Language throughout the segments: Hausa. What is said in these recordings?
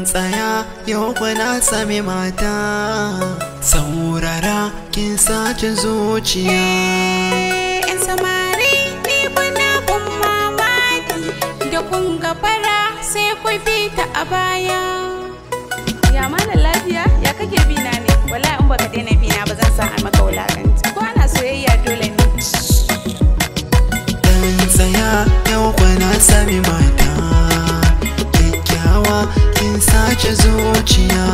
tsaya yau na sami mata, saurara kin sace zuciya. Yan samari ni kuna ban mamaki, da kun gafara sai ku bi ta a baya. Ya mana lafiya ya kake bina ne, wallahi in baka daina bina ba zan sa a maka wulakanci. Ko ana soyayya dole ne. Dan tsaya yau na sami mata, kyakkyawa kin sace zuciya.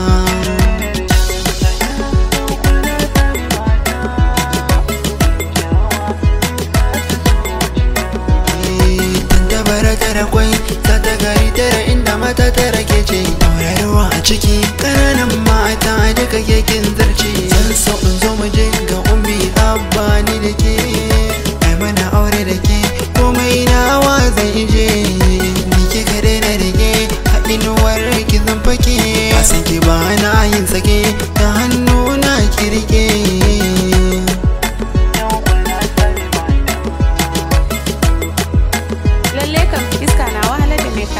Kwai ta gari tara inda mata tara ke ce taurarwa a ciki ƙananan mata duka kekin zarce. Zan so in zo mu je ga ummi abba ni da ke, ai mana aure da ke komai nawa zai je. Ni ke kare na da ke a inuwar ki zan fake, a san ki ba na yin sake da hannu na kirke.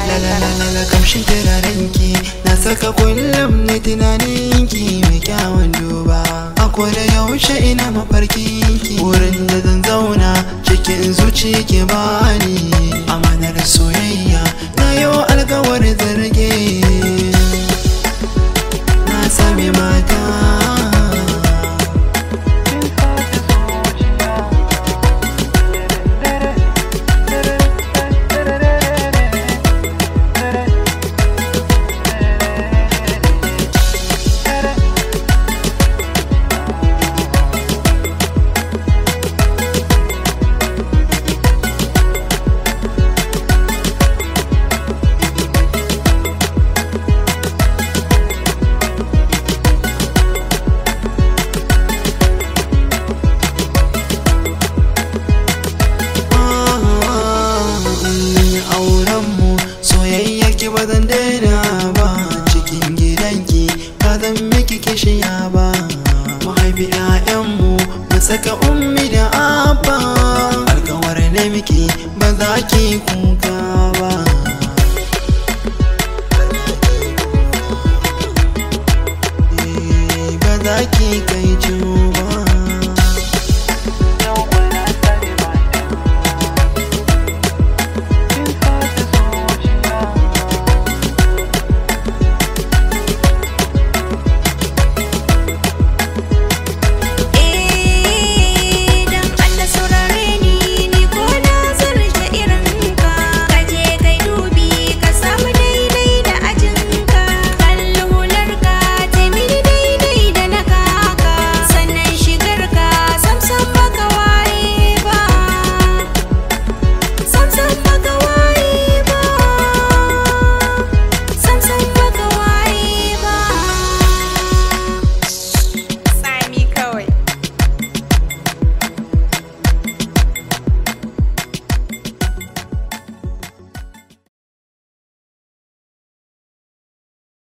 Lalalala kamshin turarenki na saka kullum ne tunaninki mai kyawun duba. A koda yaushe ina mafarkinki, wurin da zan zauna cikin zuci ke bani amanar soyayya. Na yau alkawar zarge na sami mata. Ba zan daina ba cikin gidanki, ba zan miki kishiya ba. Mu haifi 'ya'yanmu mu saka ummi da abba, alkawar ne miki ba za ki kuka ba. Ba za ki kai ba.